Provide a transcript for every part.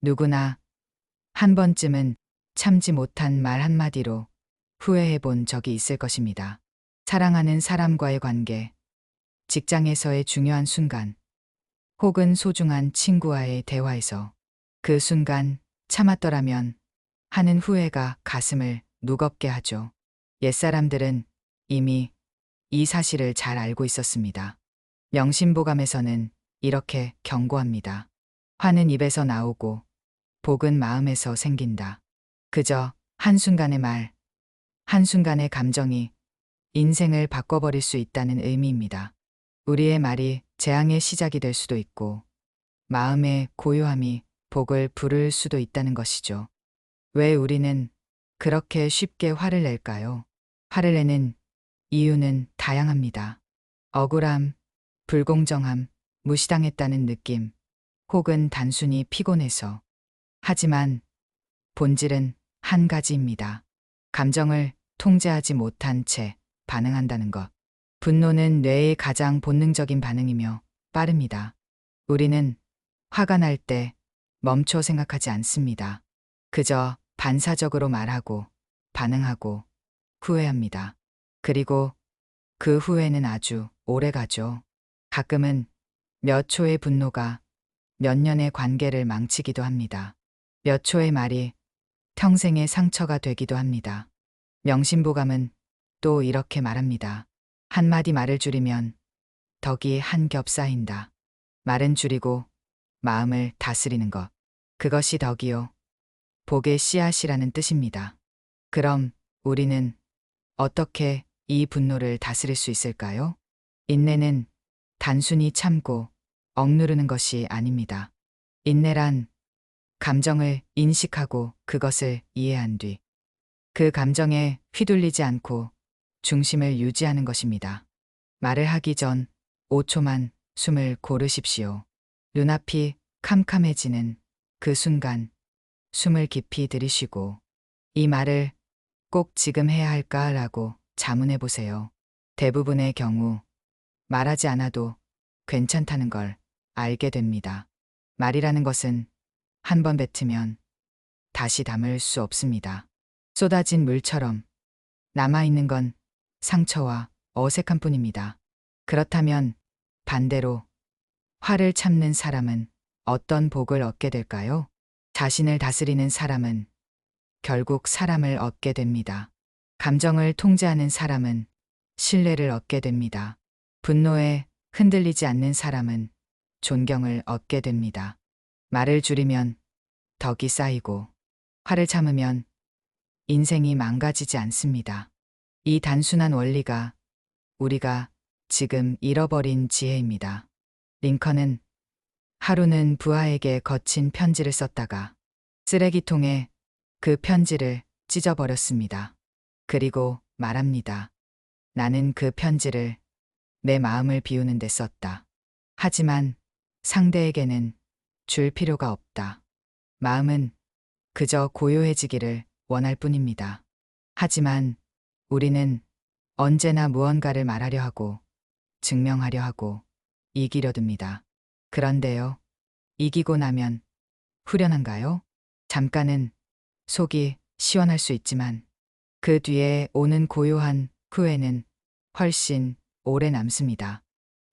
누구나 한 번쯤은 참지 못한 말 한마디로 후회해 본 적이 있을 것입니다. 사랑하는 사람과의 관계, 직장에서의 중요한 순간, 혹은 소중한 친구와의 대화에서 그 순간 참았더라면 하는 후회가 가슴을 무겁게 하죠. 옛사람들은 이미 이 사실을 잘 알고 있었습니다. 명심보감에서는 이렇게 경고합니다. 화는 입에서 나오고 복은 마음에서 생긴다. 그저 한순간의 말, 한순간의 감정이 인생을 바꿔버릴 수 있다는 의미입니다. 우리의 말이 재앙의 시작이 될 수도 있고 마음의 고요함이 복을 부를 수도 있다는 것이죠. 왜 우리는 그렇게 쉽게 화를 낼까요? 화를 내는 이유는 다양합니다. 억울함, 불공정함, 무시당했다는 느낌, 혹은 단순히 피곤해서. 하지만 본질은 한 가지입니다. 감정을 통제하지 못한 채 반응한다는 것. 분노는 뇌의 가장 본능적인 반응이며 빠릅니다. 우리는 화가 날 때 멈춰 생각하지 않습니다. 그저 반사적으로 말하고 반응하고 후회합니다. 그리고 그 후회는 아주 오래 가죠. 가끔은 몇 초의 분노가 몇 년의 관계를 망치기도 합니다. 몇 초의 말이 평생의 상처가 되기도 합니다. 명심보감은 또 이렇게 말합니다. 한마디 말을 줄이면 덕이 한 겹 쌓인다. 말은 줄이고 마음을 다스리는 것. 그것이 덕이요. 복의 씨앗이라는 뜻입니다. 그럼 우리는 어떻게 이 분노를 다스릴 수 있을까요? 인내는 단순히 참고 억누르는 것이 아닙니다. 인내란 감정을 인식하고 그것을 이해한 뒤 그 감정에 휘둘리지 않고 중심을 유지하는 것입니다. 말을 하기 전 5초만 숨을 고르십시오. 눈앞이 캄캄해지는 그 순간 숨을 깊이 들이쉬고 이 말을 꼭 지금 해야 할까라고 자문해 보세요. 대부분의 경우 말하지 않아도 괜찮다는 걸 알게 됩니다. 말이라는 것은 한 번 뱉으면 다시 담을 수 없습니다. 쏟아진 물처럼 남아있는 건 상처와 어색한 뿐입니다. 그렇다면 반대로 화를 참는 사람은 어떤 복을 얻게 될까요? 자신을 다스리는 사람은 결국 사람을 얻게 됩니다. 감정을 통제하는 사람은 신뢰를 얻게 됩니다. 분노에 흔들리지 않는 사람은 존경을 얻게 됩니다. 말을 줄이면 덕이 쌓이고 화를 참으면 인생이 망가지지 않습니다. 이 단순한 원리가 우리가 지금 잃어버린 지혜입니다. 링컨은 하루는 부하에게 거친 편지를 썼다가 쓰레기통에 그 편지를 찢어버렸습니다. 그리고 말합니다. 나는 그 편지를 내 마음을 비우는 데 썼다. 하지만 상대에게는 줄 필요가 없다. 마음은 그저 고요해지기를 원할 뿐입니다. 하지만 우리는 언제나 무언가를 말하려 하고 증명하려 하고 이기려 듭니다. 그런데요, 이기고 나면 후련한가요? 잠깐은 속이 시원할 수 있지만 그 뒤에 오는 고요한 후회는 훨씬 오래 남습니다.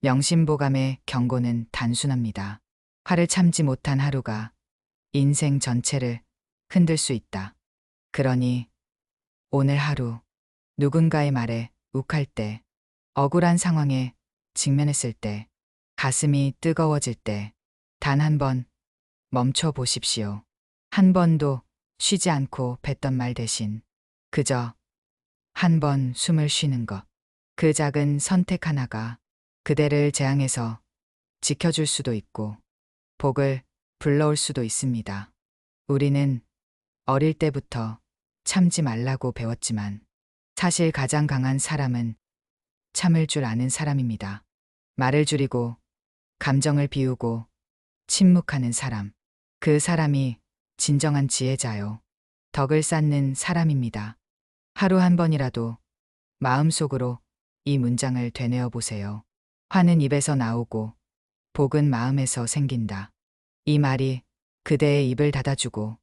명심보감의 경고는 단순합니다. 화를 참지 못한 하루가 인생 전체를 흔들 수 있다. 그러니 오늘 하루 누군가의 말에 욱할 때, 억울한 상황에 직면했을 때, 가슴이 뜨거워질 때 단 한 번 멈춰 보십시오. 한 번도 쉬지 않고 뱉던 말 대신 그저 한 번 숨을 쉬는 것. 그 작은 선택 하나가 그대를 재앙에서 지켜줄 수도 있고 복을 불러올 수도 있습니다. 우리는 어릴 때부터 참지 말라고 배웠지만 사실 가장 강한 사람은 참을 줄 아는 사람입니다. 말을 줄이고 감정을 비우고 침묵하는 사람. 그 사람이 진정한 지혜자요. 덕을 쌓는 사람입니다. 하루 한 번이라도 마음속으로 이 문장을 되뇌어 보세요. 화는 입에서 나오고 복은 마음에서 생긴다. 이 말이 그대의 입을 닫아주고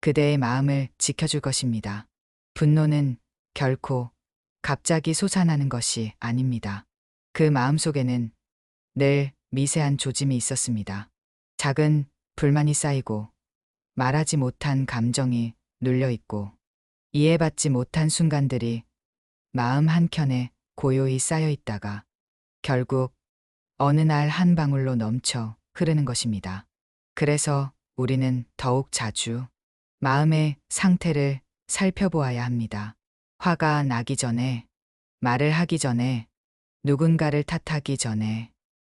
그대의 마음을 지켜줄 것입니다. 분노는 결코 갑자기 솟아나는 것이 아닙니다. 그 마음 속에는 늘 미세한 조짐이 있었습니다. 작은 불만이 쌓이고 말하지 못한 감정이 눌려 있고 이해받지 못한 순간들이 마음 한켠에 고요히 쌓여 있다가 결국 어느 날 한 방울로 넘쳐 흐르는 것입니다. 그래서 우리는 더욱 자주 마음의 상태를 살펴보아야 합니다. 화가 나기 전에, 말을 하기 전에, 누군가를 탓하기 전에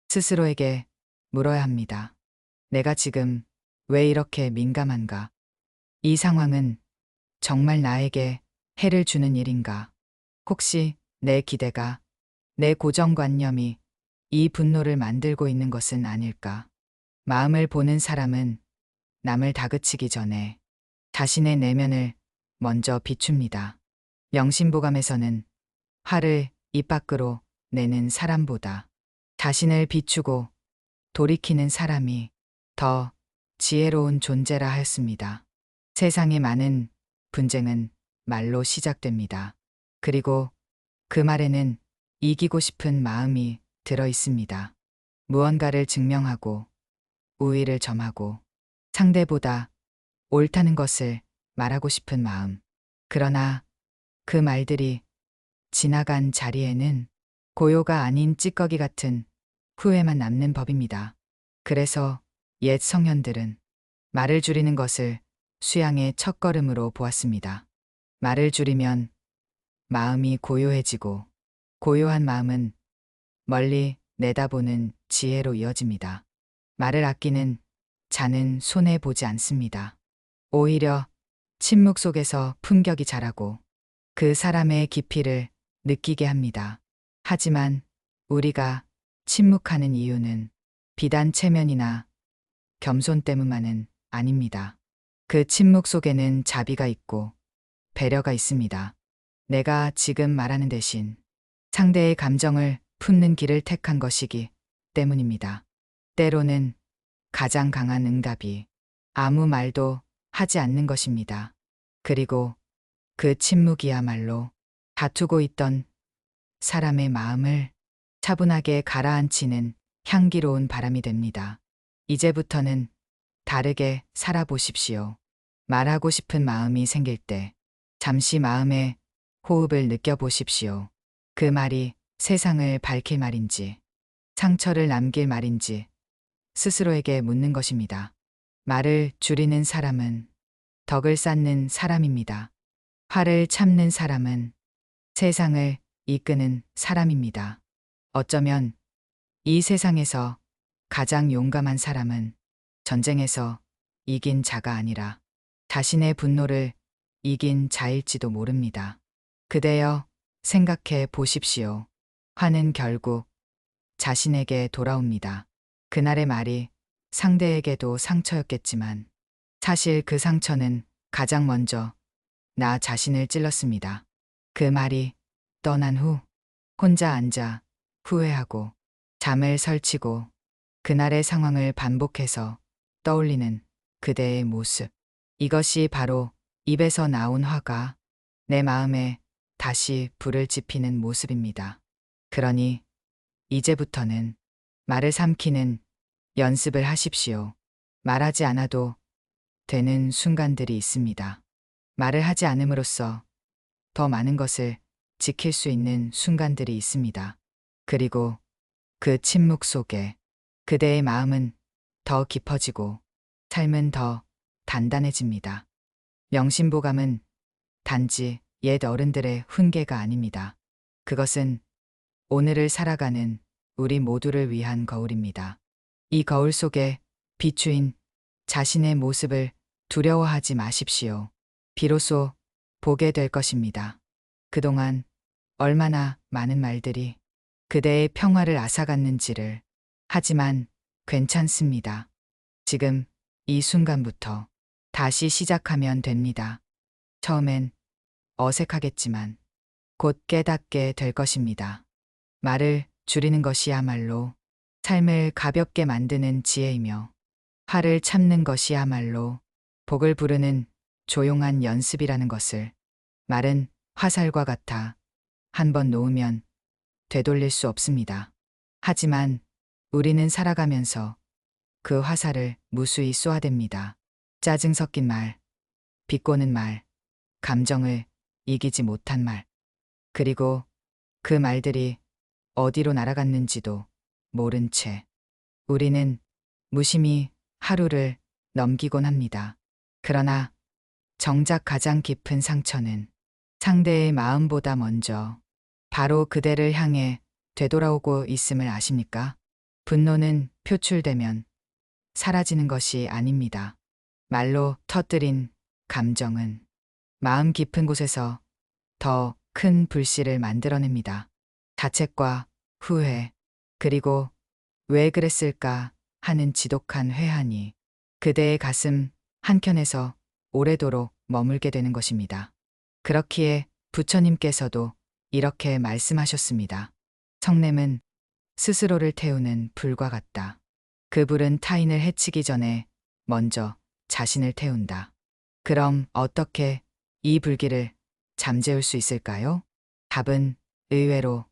스스로에게 물어야 합니다. 내가 지금 왜 이렇게 민감한가? 이 상황은 정말 나에게 해를 주는 일인가? 혹시 내 기대가, 내 고정관념이 이 분노를 만들고 있는 것은 아닐까? 마음을 보는 사람은 남을 다그치기 전에 자신의 내면을 먼저 비춥니다. 명심보감에서는 화를 입 밖으로 내는 사람보다 자신을 비추고 돌이키는 사람이 더 지혜로운 존재라 하였습니다. 세상의 많은 분쟁은 말로 시작됩니다. 그리고 그 말에는 이기고 싶은 마음이 들어 있습니다. 무언가를 증명하고 우위를 점하고 상대보다 옳다는 것을 말하고 싶은 마음. 그러나 그 말들이 지나간 자리에는 고요가 아닌 찌꺼기 같은 후회만 남는 법입니다. 그래서 옛 성현들은 말을 줄이는 것을 수양의 첫걸음으로 보았습니다. 말을 줄이면 마음이 고요해지고 고요한 마음은 멀리 내다보는 지혜로 이어집니다. 말을 아끼는 자는 손해보지 않습니다. 오히려 침묵 속에서 품격이 자라고 그 사람의 깊이를 느끼게 합니다. 하지만 우리가 침묵하는 이유는 비단 체면이나 겸손 때문만은 아닙니다. 그 침묵 속에는 자비가 있고 배려가 있습니다. 내가 지금 말하는 대신 상대의 감정을 품는 길을 택한 것이기 때문입니다. 때로는 가장 강한 응답이 아무 말도 하지 않는 것입니다. 그리고 그 침묵이야말로 다투고 있던 사람의 마음을 차분하게 가라앉히는 향기로운 바람이 됩니다. 이제부터는 다르게 살아보십시오. 말하고 싶은 마음이 생길 때 잠시 마음의 호흡을 느껴보십시오. 그 말이 세상을 밝힐 말인지 상처를 남길 말인지 스스로에게 묻는 것입니다. 말을 줄이는 사람은 덕을 쌓는 사람입니다. 화를 참는 사람은 세상을 이끄는 사람입니다. 어쩌면 이 세상에서 가장 용감한 사람은 전쟁에서 이긴 자가 아니라 자신의 분노를 이긴 자일지도 모릅니다. 그대여 생각해 보십시오. 화는 결국 자신에게 돌아옵니다. 그날의 말이 상대에게도 상처였겠지만 사실 그 상처는 가장 먼저 나 자신을 찔렀습니다. 그 말이 떠난 후 혼자 앉아 후회하고 잠을 설치고 그날의 상황을 반복해서 떠올리는 그대의 모습. 이것이 바로 입에서 나온 화가 내 마음에 다시 불을 지피는 모습입니다. 그러니 이제부터는 말을 삼키는 연습을 하십시오. 말하지 않아도 되는 순간들이 있습니다. 말을 하지 않음으로써 더 많은 것을 지킬 수 있는 순간들이 있습니다. 그리고 그 침묵 속에 그대의 마음은 더 깊어지고 삶은 더 단단해집니다. 명심보감은 단지 옛 어른들의 훈계가 아닙니다. 그것은 오늘을 살아가는 우리 모두를 위한 거울입니다. 이 거울 속에 비추인 자신의 모습을 두려워하지 마십시오. 비로소 보게 될 것입니다. 그동안 얼마나 많은 말들이 그대의 평화를 앗아갔는지를. 하지만 괜찮습니다. 지금 이 순간부터 다시 시작하면 됩니다. 처음엔 어색하겠지만 곧 깨닫게 될 것입니다. 말을 줄이는 것이야말로 삶을 가볍게 만드는 지혜이며 화를 참는 것이야말로 복을 부르는 조용한 연습이라는 것을. 말은 화살과 같아 한 번 놓으면 되돌릴 수 없습니다. 하지만 우리는 살아가면서 그 화살을 무수히 쏘아댑니다. 짜증 섞인 말, 비꼬는 말, 감정을 이기지 못한 말. 그리고 그 말들이 어디로 날아갔는지도 모른 채 우리는 무심히 하루를 넘기곤 합니다. 그러나 정작 가장 깊은 상처는 상대의 마음보다 먼저 바로 그대를 향해 되돌아오고 있음을 아십니까? 분노는 표출되면 사라지는 것이 아닙니다. 말로 터뜨린 감정은 마음 깊은 곳에서 더 큰 불씨를 만들어냅니다. 자책과 후회, 그리고 왜 그랬을까 하는 지독한 회한이 그대의 가슴 한켠에서 오래도록 머물게 되는 것입니다. 그렇기에 부처님께서도 이렇게 말씀하셨습니다. 성냄은 스스로를 태우는 불과 같다. 그 불은 타인을 해치기 전에 먼저 자신을 태운다. 그럼 어떻게 이 불길을 잠재울 수 있을까요? 답은 의외로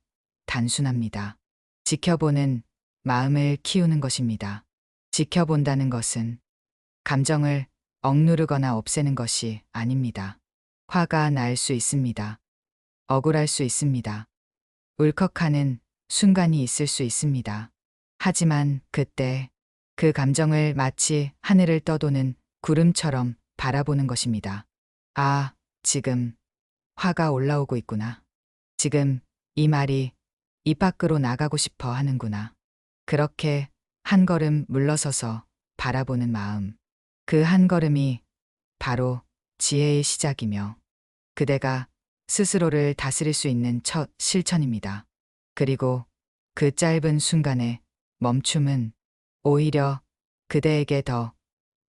단순합니다. 지켜보는 마음을 키우는 것입니다. 지켜본다는 것은 감정을 억누르거나 없애는 것이 아닙니다. 화가 날 수 있습니다. 억울할 수 있습니다. 울컥하는 순간이 있을 수 있습니다. 하지만 그때 그 감정을 마치 하늘을 떠도는 구름처럼 바라보는 것입니다. 아, 지금 화가 올라오고 있구나. 지금 이 말이 입 밖으로 나가고 싶어 하는구나. 그렇게 한 걸음 물러서서 바라보는 마음. 그 한 걸음이 바로 지혜의 시작이며 그대가 스스로를 다스릴 수 있는 첫 실천입니다. 그리고 그 짧은 순간의 멈춤은 오히려 그대에게 더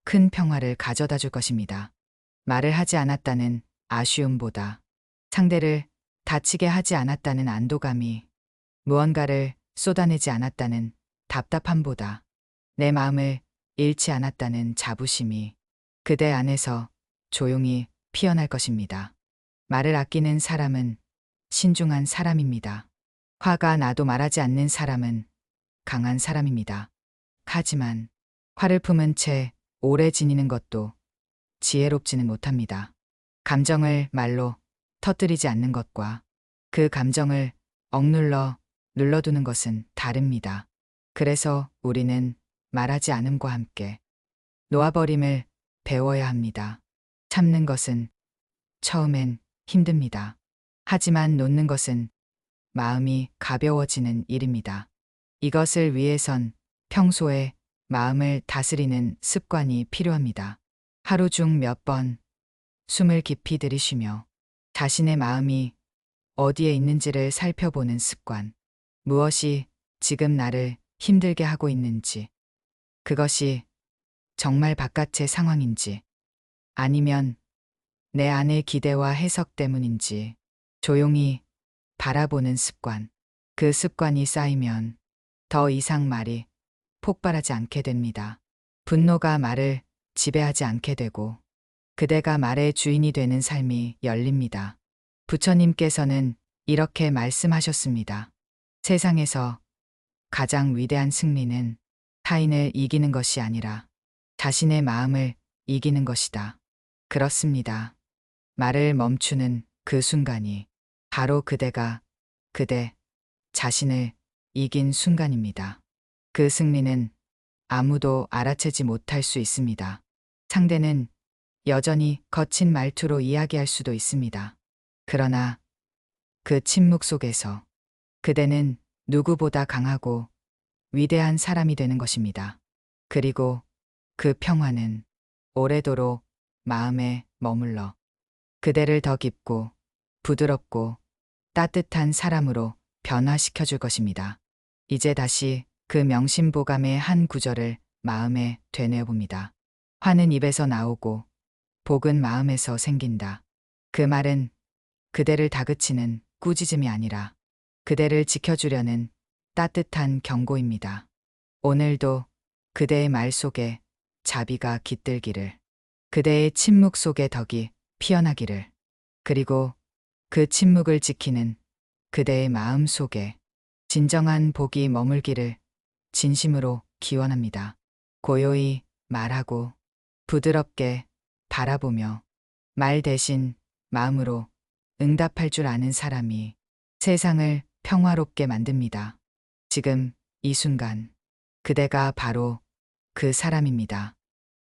큰 평화를 가져다 줄 것입니다. 말을 하지 않았다는 아쉬움보다 상대를 다치게 하지 않았다는 안도감이, 무언가를 쏟아내지 않았다는 답답함보다 내 마음을 잃지 않았다는 자부심이 그대 안에서 조용히 피어날 것입니다. 말을 아끼는 사람은 신중한 사람입니다. 화가 나도 말하지 않는 사람은 강한 사람입니다. 하지만 화를 품은 채 오래 지니는 것도 지혜롭지는 못합니다. 감정을 말로 터뜨리지 않는 것과 그 감정을 억눌러 눌러두는 것은 다릅니다. 그래서 우리는 말하지 않음과 함께 놓아버림을 배워야 합니다. 참는 것은 처음엔 힘듭니다. 하지만 놓는 것은 마음이 가벼워지는 일입니다. 이것을 위해선 평소에 마음을 다스리는 습관이 필요합니다. 하루 중 몇 번 숨을 깊이 들이쉬며 자신의 마음이 어디에 있는지를 살펴보는 습관. 무엇이 지금 나를 힘들게 하고 있는지, 그것이 정말 바깥의 상황인지, 아니면 내 안의 기대와 해석 때문인지 조용히 바라보는 습관. 그 습관이 쌓이면 더 이상 말이 폭발하지 않게 됩니다. 분노가 말을 지배하지 않게 되고 그대가 말의 주인이 되는 삶이 열립니다. 부처님께서는 이렇게 말씀하셨습니다. 세상에서 가장 위대한 승리는 타인을 이기는 것이 아니라 자신의 마음을 이기는 것이다. 그렇습니다. 말을 멈추는 그 순간이 바로 그대가 그대 자신을 이긴 순간입니다. 그 승리는 아무도 알아채지 못할 수 있습니다. 상대는 여전히 거친 말투로 이야기할 수도 있습니다. 그러나 그 침묵 속에서 그대는 누구보다 강하고 위대한 사람이 되는 것입니다. 그리고 그 평화는 오래도록 마음에 머물러 그대를 더 깊고 부드럽고 따뜻한 사람으로 변화시켜 줄 것입니다. 이제 다시 그 명심보감의 한 구절을 마음에 되뇌어 봅니다. 화는 입에서 나오고 복은 마음에서 생긴다. 그 말은 그대를 다그치는 꾸짖음이 아니라 그대를 지켜주려는 따뜻한 경고입니다. 오늘도 그대의 말 속에 자비가 깃들기를, 그대의 침묵 속에 덕이 피어나기를, 그리고 그 침묵을 지키는 그대의 마음 속에 진정한 복이 머물기를 진심으로 기원합니다. 고요히 말하고 부드럽게 바라보며 말 대신 마음으로 응답할 줄 아는 사람이 세상을 평화롭게 만듭니다. 지금 이 순간 그대가 바로 그 사람입니다.